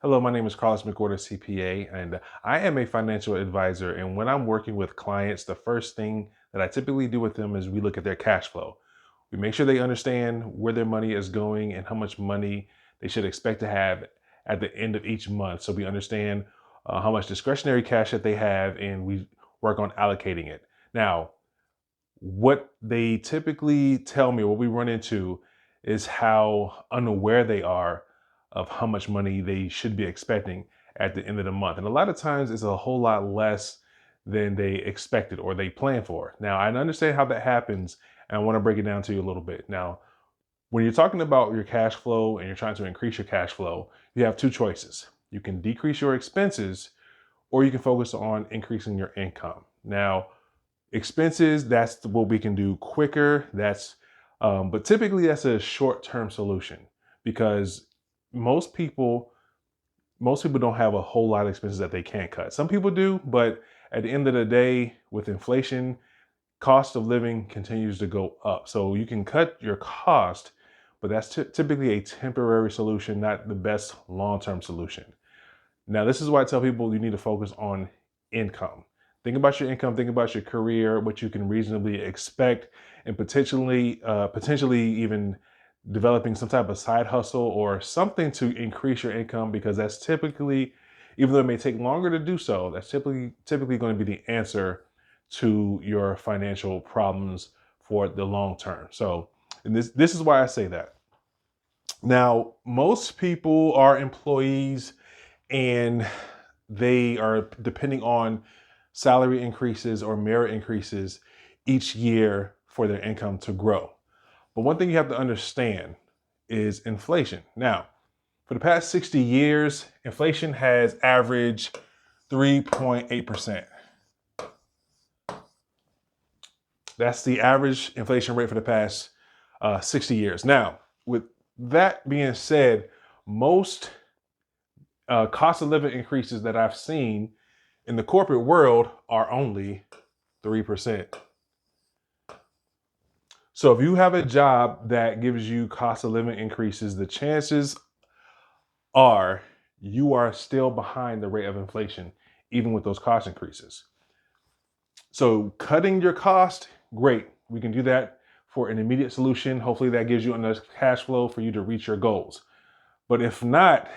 Hello, my name is Carlos McWhorter, CPA, and I am a financial advisor. And when I'm working with clients, the first thing that I typically do with them is we look at their cash flow. We make sure they understand where their money is going and how much money they should expect to have at the end of each month. So we understand how much discretionary cash that they have, and we work on allocating it. Now, what they typically tell me, what we run into, is how unaware they are of how much money they should be expecting at the end of the month. And a lot of times it's a whole lot less than they expected or they planned for. Now, I understand how that happens, and I want to break it down to you a little bit. Now, when you're talking about your cash flow and you're trying to increase your cash flow, you have two choices. You can decrease your expenses, or you can focus on increasing your income. Now, expenses, that's what we can do quicker. But typically that's a short-term solution because most people, most people don't have a whole lot of expenses that they can't cut. Some people do, but at the end of the day, with inflation, cost of living continues to go up. So you can cut your cost, but that's typically a temporary solution, not the best long-term solution. Now, this is why I tell people you need to focus on income. Think about your income, think about your career, what you can reasonably expect, and potentially even developing some type of side hustle or something to increase your income, because that's typically, even though it may take longer to do so, that's typically going to be the answer to your financial problems for the long term. So, and this is why I say that. Now, most people are employees and they are depending on salary increases or merit increases each year for their income to grow. But one thing you have to understand is inflation. Now, for the past 60 years, inflation has averaged 3.8%. That's the average inflation rate for the past 60 years. Now, with that being said, most cost of living increases that I've seen in the corporate world are only 3%. So if you have a job that gives you cost of living increases, the chances are you are still behind the rate of inflation, even with those cost increases. So cutting your cost, great. We can do that for an immediate solution. Hopefully that gives you enough cash flow for you to reach your goals. But if not,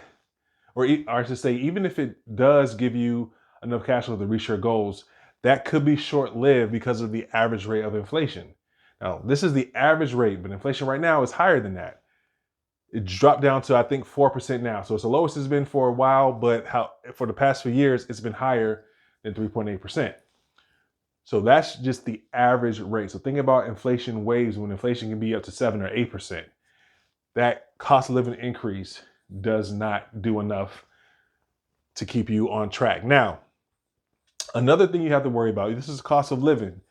or I should say, even if it does give you enough cash flow to reach your goals, that could be short-lived because of the average rate of inflation. Now, this is the average rate, but inflation right now is higher than that. It dropped down to, I think, 4% now. So it's the lowest it's been for a while, but for the past few years, it's been higher than 3.8%. So that's just the average rate. So think about inflation waves when inflation can be up to 7 or 8%. That cost of living increase does not do enough to keep you on track. Now, another thing you have to worry about, this is cost of living.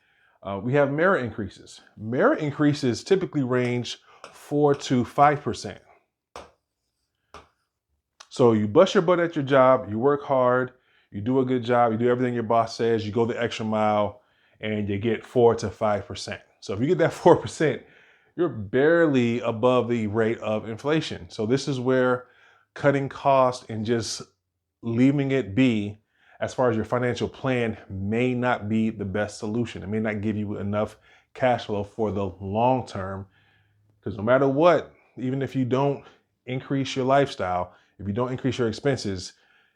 We have merit increases. Merit increases typically range 4 to 5%. So you bust your butt at your job, you work hard, you do a good job, you do everything your boss says, you go the extra mile, and you get 4 to 5%. So if you get that 4%, you're barely above the rate of inflation. So this is where cutting costs and just leaving it be as far as your financial plan may not be the best solution. It may not give you enough cash flow for the long term, because no matter what, even if you don't increase your lifestyle, if you don't increase your expenses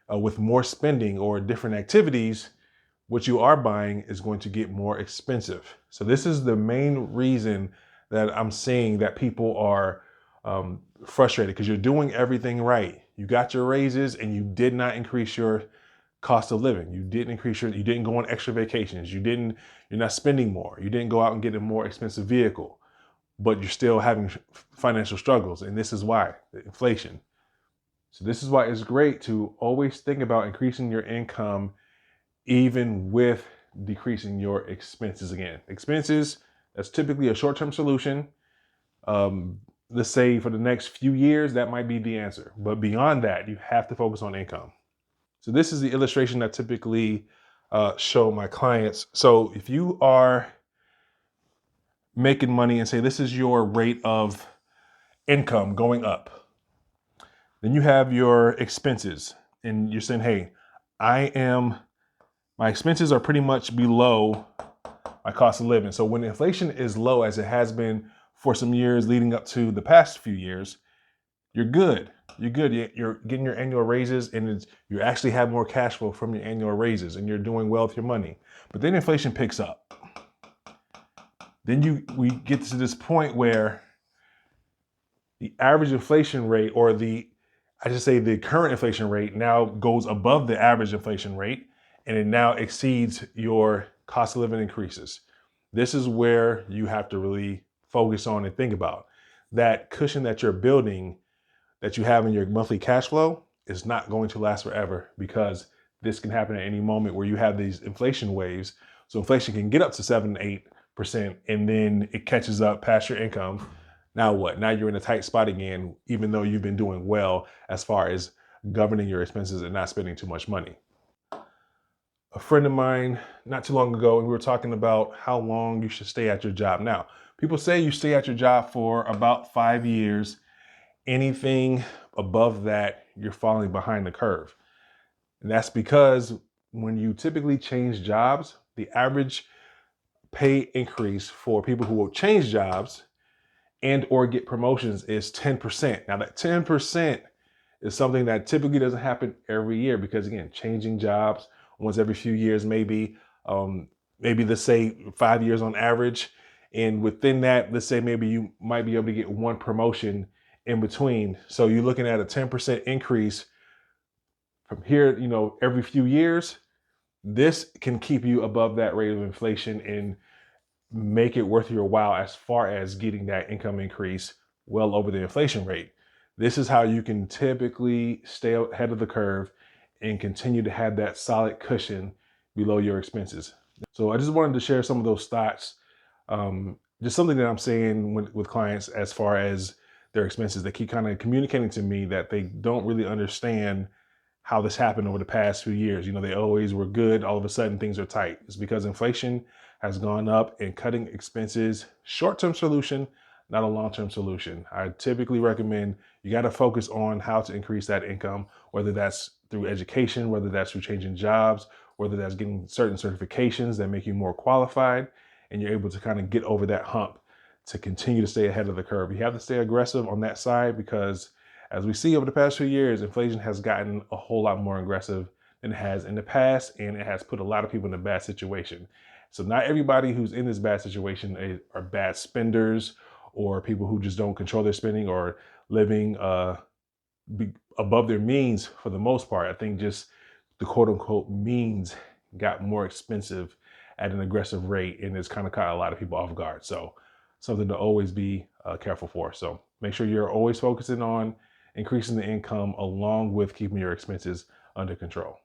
with more spending or different activities, what you are buying is going to get more expensive. So this is the main reason that I'm seeing that people are frustrated, because you're doing everything right. You got your raises and you did not increase your cost of living. You didn't go on extra vacations. You're not spending more. You didn't go out and get a more expensive vehicle, but you're still having financial struggles. And this is why, the inflation. So this is why it's great to always think about increasing your income, even with decreasing your expenses. Again, expenses, that's typically a short-term solution. Let's say for the next few years, that might be the answer. But beyond that, you have to focus on income. So this is the illustration that typically show my clients. So if you are making money and say this is your rate of income going up, Then you have your expenses, and you're saying, hey, my expenses are pretty much below my cost of living. So when inflation is low, as it has been for some years leading up to the past few years, you're good. You're good. You're getting your annual raises, and you actually have more cash flow from your annual raises, and you're doing well with your money. But then inflation picks up. Then we get to this point where the average inflation rate, or the current inflation rate now goes above the average inflation rate, and it now exceeds your cost of living increases. This is where you have to really focus on and think about that cushion that you're building, that you have in your monthly cash flow, is not going to last forever, because this can happen at any moment where you have these inflation waves. So inflation can get up to 7 to 8%, and then it catches up past your income. Now what? Now you're in a tight spot again, even though you've been doing well as far as governing your expenses and not spending too much money. A friend of mine not too long ago, and we were talking about how long you should stay at your job. Now, people say you stay at your job for about 5 years. Anything above that, you're falling behind the curve. And that's because when you typically change jobs, the average pay increase for people who will change jobs and or get promotions is 10%. Now that 10% is something that typically doesn't happen every year, because again, changing jobs once every few years, maybe let's say 5 years on average. And within that, let's say maybe you might be able to get one promotion in between. So you're looking at a 10% increase from here, every few years. This can keep you above that rate of inflation and make it worth your while as far as getting that income increase well over the inflation rate. This is how you can typically stay ahead of the curve and continue to have that solid cushion below your expenses. So I just wanted to share some of those thoughts. Just something that I'm saying with clients as far as their expenses. They keep kind of communicating to me that they don't really understand how this happened over the past few years. They always were good. All of a sudden things are tight. It's because inflation has gone up, and cutting expenses, short-term solution, not a long-term solution. I typically recommend you got to focus on how to increase that income, whether that's through education, whether that's through changing jobs, whether that's getting certain certifications that make you more qualified, and you're able to kind of get over that hump to continue to stay ahead of the curve. You have to stay aggressive on that side, because as we see over the past few years, inflation has gotten a whole lot more aggressive than it has in the past, and it has put a lot of people in a bad situation. So not everybody who's in this bad situation are bad spenders, or people who just don't control their spending, or living above their means for the most part. I think just the quote unquote means got more expensive at an aggressive rate, and it's kind of caught a lot of people off guard. So something to always be careful for. So make sure you're always focusing on increasing the income along with keeping your expenses under control.